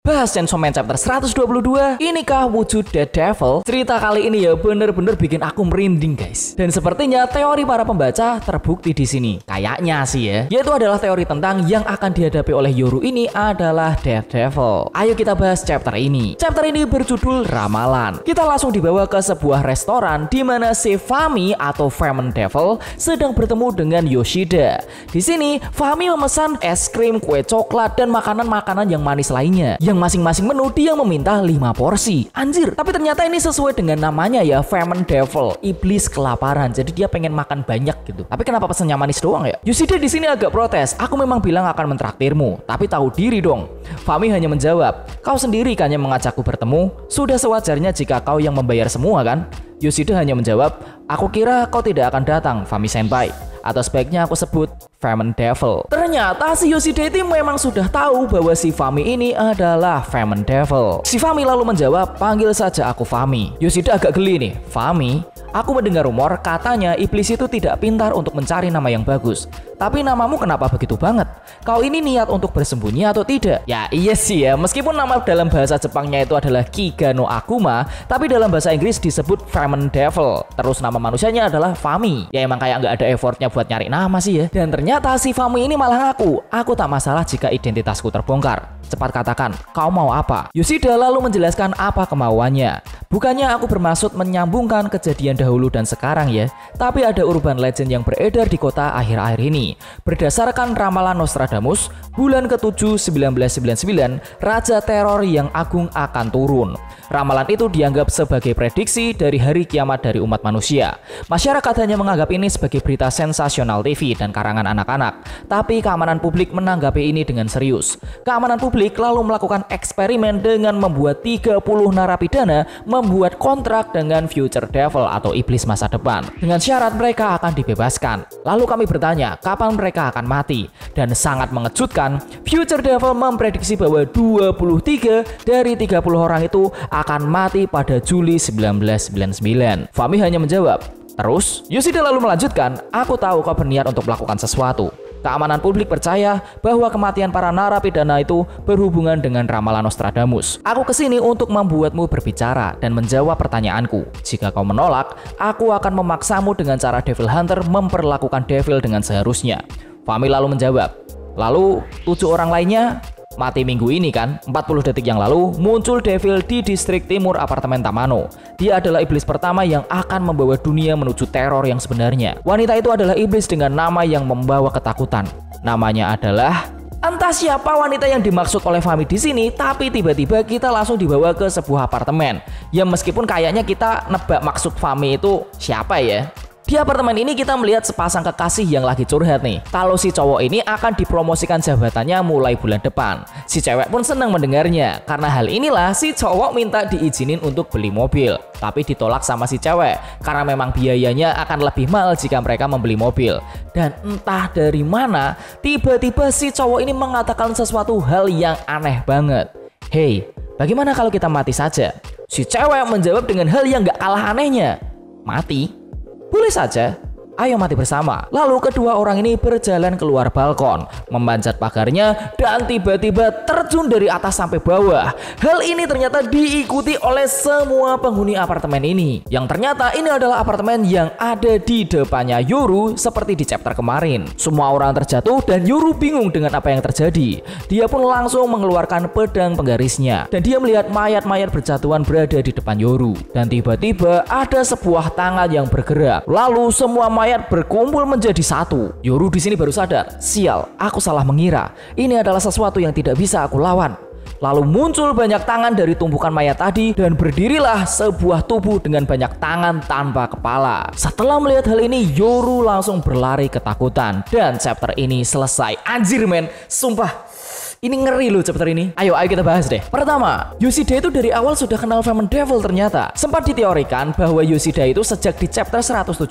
Bahas Chainsaw Man chapter 122. Inikah wujud Dead Devil? Cerita kali ini ya bener-bener bikin aku merinding guys. Dan sepertinya teori para pembaca terbukti di sini. Kayaknya sih ya. Yaitu adalah teori tentang yang akan dihadapi oleh Yoru ini adalah Dead Devil. Ayo kita bahas chapter ini. Chapter ini berjudul Ramalan. Kita langsung dibawa ke sebuah restoran di mana si Fami atau Famine Devil sedang bertemu dengan Yoshida. Di sini Fami memesan es krim, kue coklat, dan makanan-makanan yang manis lainnya. Yang masing-masing menu dia meminta 5 porsi. Anjir, tapi ternyata ini sesuai dengan namanya ya, Famine Devil, iblis kelaparan. Jadi dia pengen makan banyak gitu. Tapi kenapa pesennya manis doang ya? Yoshida di sini agak protes. Aku memang bilang akan mentraktirmu, tapi tahu diri dong. Fami hanya menjawab, kau sendiri kan yang mengajakku bertemu. Sudah sewajarnya jika kau yang membayar semua kan? Yoshida hanya menjawab, aku kira kau tidak akan datang, Fami Senpai. Atau sebaiknya aku sebut Famine Devil. Ternyata si Yoshida itu memang sudah tahu bahwa si Fami ini adalah Famine Devil. Si Fami lalu menjawab, panggil saja aku Fami. Yoshida agak geli nih. Fami, aku mendengar rumor katanya iblis itu tidak pintar untuk mencari nama yang bagus. Tapi namamu kenapa begitu banget? Kau ini niat untuk bersembunyi atau tidak? Ya iya sih ya, meskipun nama dalam bahasa Jepangnya itu adalah Kiga no Akuma, tapi dalam bahasa Inggris disebut Famine Devil. Terus nama manusianya adalah Fami. Ya emang kayak nggak ada effortnya buat nyari nama sih ya. Dan ternyata si Fami ini malah ngaku, aku tak masalah jika identitasku terbongkar. Cepat katakan, kau mau apa? Yoshida lalu menjelaskan apa kemauannya. Bukannya aku bermaksud menyambungkan kejadian dahulu dan sekarang ya, tapi ada urban legend yang beredar di kota akhir-akhir ini. Berdasarkan ramalan Nostradamus, bulan ke-7 1999, Raja Teror yang agung akan turun. Ramalan itu dianggap sebagai prediksi dari hari kiamat dari umat manusia. Masyarakat hanya menganggap ini sebagai berita sensasional TV dan karangan anak-anak. Tapi keamanan publik menanggapi ini dengan serius. Keamanan publik lalu melakukan eksperimen dengan membuat 30 narapidana membuat kontrak dengan Future Devil atau iblis masa depan. Dengan syarat mereka akan dibebaskan. Lalu kami bertanya, kapan mereka akan mati? Dan sangat mengejutkan, Future Devil memprediksi bahwa 23 dari 30 orang itu akan mati pada Juli 1999. Fami hanya menjawab, terus Yoshida lalu melanjutkan, aku tahu kau berniat untuk melakukan sesuatu. Keamanan publik percaya bahwa kematian para narapidana itu berhubungan dengan ramalan Nostradamus. Aku kesini untuk membuatmu berbicara dan menjawab pertanyaanku. Jika kau menolak, aku akan memaksamu dengan cara Devil Hunter memperlakukan Devil dengan seharusnya. Fami lalu menjawab, lalu 7 orang lainnya mati minggu ini kan? 40 detik yang lalu muncul Devil di distrik timur apartemen Tamano. Dia adalah iblis pertama yang akan membawa dunia menuju teror yang sebenarnya. Wanita itu adalah iblis dengan nama yang membawa ketakutan. Namanya adalah, entah siapa wanita yang dimaksud oleh Fami di sini, tapi tiba-tiba kita langsung dibawa ke sebuah apartemen. Ya meskipun kayaknya kita nebak maksud Fami itu siapa ya. Di apartemen ini kita melihat sepasang kekasih yang lagi curhat nih. Kalau si cowok ini akan dipromosikan jabatannya mulai bulan depan. Si cewek pun senang mendengarnya. Karena hal inilah si cowok minta diizinin untuk beli mobil. Tapi ditolak sama si cewek. Karena memang biayanya akan lebih mahal jika mereka membeli mobil. Dan entah dari mana, tiba-tiba si cowok ini mengatakan sesuatu hal yang aneh banget. Hey, bagaimana kalau kita mati saja? Si cewek menjawab dengan hal yang gak kalah anehnya. Mati? Boleh saja, ayo mati bersama. Lalu kedua orang ini berjalan keluar balkon, memanjat pagarnya, dan tiba-tiba terjun dari atas sampai bawah. Hal ini ternyata diikuti oleh semua penghuni apartemen ini. Yang ternyata ini adalah apartemen yang ada di depannya Yoru seperti di chapter kemarin. Semua orang terjatuh dan Yoru bingung dengan apa yang terjadi. Dia pun langsung mengeluarkan pedang penggarisnya. Dan dia melihat mayat-mayat berjatuhan berada di depan Yoru. Dan tiba-tiba ada sebuah tangan yang bergerak. Lalu semua mayat berkumpul menjadi satu. Yoru di sini baru sadar, sial, aku salah mengira. Ini adalah sesuatu yang tidak bisa aku lawan. Lalu muncul banyak tangan dari tumpukan mayat tadi dan berdirilah sebuah tubuh dengan banyak tangan tanpa kepala. Setelah melihat hal ini, Yoru langsung berlari ketakutan dan chapter ini selesai. Anjir men, sumpah. Ini ngeri loh chapter ini. Ayo kita bahas deh. Pertama, Yoshida itu dari awal sudah kenal Famine Devil ternyata. Sempat diteorikan bahwa Yoshida itu sejak di chapter 117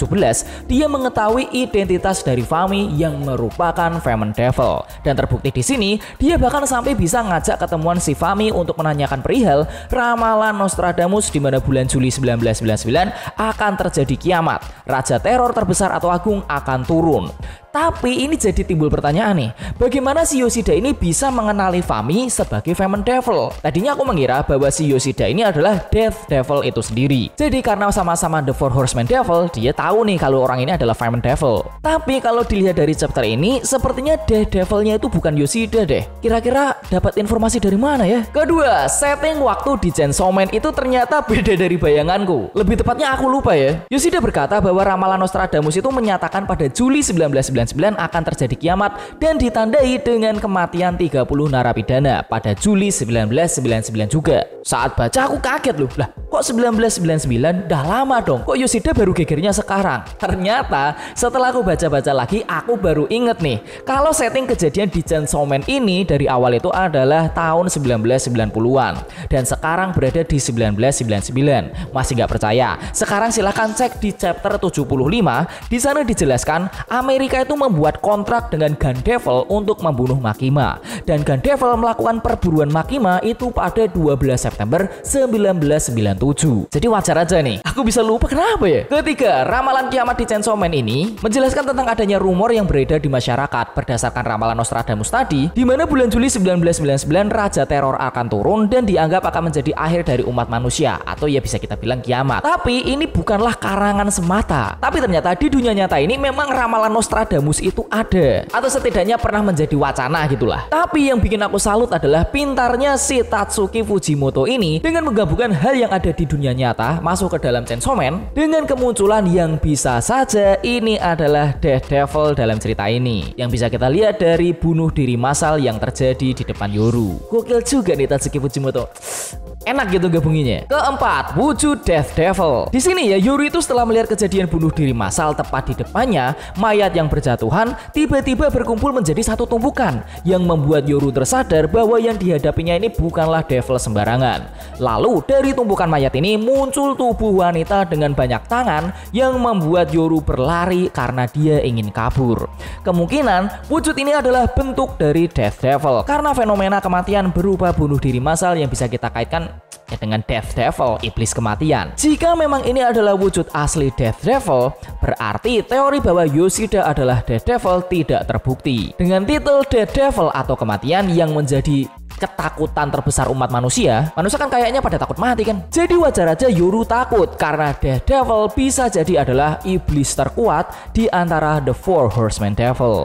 dia mengetahui identitas dari Fami yang merupakan Famine Devil. Dan terbukti di sini dia bahkan sampai bisa ngajak ketemuan si Fami untuk menanyakan perihal ramalan Nostradamus di mana bulan Juli 1999 akan terjadi kiamat. Raja teror terbesar atau agung akan turun. Tapi ini jadi timbul pertanyaan nih, bagaimana si Yoshida ini bisa mengenali Fami sebagai Famine Devil? Tadinya aku mengira bahwa si Yoshida ini adalah Death Devil itu sendiri. Jadi karena sama-sama The Four Horsemen Devil, dia tahu nih kalau orang ini adalah Famine Devil. Tapi kalau dilihat dari chapter ini, sepertinya Death Devilnya itu bukan Yoshida deh. Kira-kira dapat informasi dari mana ya? Kedua, setting waktu di Chainsaw Man itu ternyata beda dari bayanganku. Lebih tepatnya aku lupa ya. Yoshida berkata bahwa ramalan Nostradamus itu menyatakan pada Juli 1999 akan terjadi kiamat dan ditandai dengan kematian 30 narapidana pada Juli 1999 juga. Saat baca aku kaget loh, lah kok 1999? Dah lama dong, kok Yoshida baru gegernya sekarang? Ternyata setelah aku baca-baca lagi, aku baru inget nih, kalau setting kejadian di Chainsaw Man ini dari awal itu adalah tahun 1990-an dan sekarang berada di 1999. Masih nggak percaya? Sekarang silahkan cek di chapter 75. Di sana dijelaskan Amerika itu membuat kontrak dengan Gun Devil untuk membunuh Makima, dan Gun Devil melakukan perburuan Makima itu pada 12 September 1997. Jadi wajar aja nih, aku bisa lupa kenapa ya. Ketiga, ramalan kiamat di Chainsaw Man ini menjelaskan tentang adanya rumor yang beredar di masyarakat berdasarkan ramalan Nostradamus tadi, di mana bulan Juli 1999 Raja Teror akan turun dan dianggap akan menjadi akhir dari umat manusia, atau ya bisa kita bilang kiamat. Tapi ini bukanlah karangan semata, tapi ternyata di dunia nyata ini memang ramalan Nostradamus itu ada, atau setidaknya pernah menjadi wacana gitulah. Tapi yang bikin aku salut adalah pintarnya si Tatsuki Fujimoto ini dengan menggabungkan hal yang ada di dunia nyata masuk ke dalam Chainsaw Man dengan kemunculan yang bisa saja ini adalah Death Devil dalam cerita ini, yang bisa kita lihat dari bunuh diri massal yang terjadi di depan Yoru. Gokil juga nih Tatsuki Fujimoto. Enak gitu gabunginnya. Keempat, wujud Death Devil. Di sini ya, Yoru itu setelah melihat kejadian bunuh diri massal tepat di depannya, mayat yang berjatuhan tiba-tiba berkumpul menjadi satu tumpukan yang membuat Yoru tersadar bahwa yang dihadapinya ini bukanlah devil sembarangan. Lalu dari tumpukan mayat ini muncul tubuh wanita dengan banyak tangan yang membuat Yoru berlari karena dia ingin kabur. Kemungkinan wujud ini adalah bentuk dari Death Devil karena fenomena kematian berupa bunuh diri massal yang bisa kita kaitkan dengan Death Devil, iblis kematian. Jika memang ini adalah wujud asli Death Devil, berarti teori bahwa Yoshida adalah Death Devil tidak terbukti. Dengan titel Death Devil atau kematian yang menjadi ketakutan terbesar umat manusia, manusia kan kayaknya pada takut mati kan. Jadi wajar aja Yoru takut karena Death Devil bisa jadi adalah iblis terkuat di antara The Four Horsemen Devil.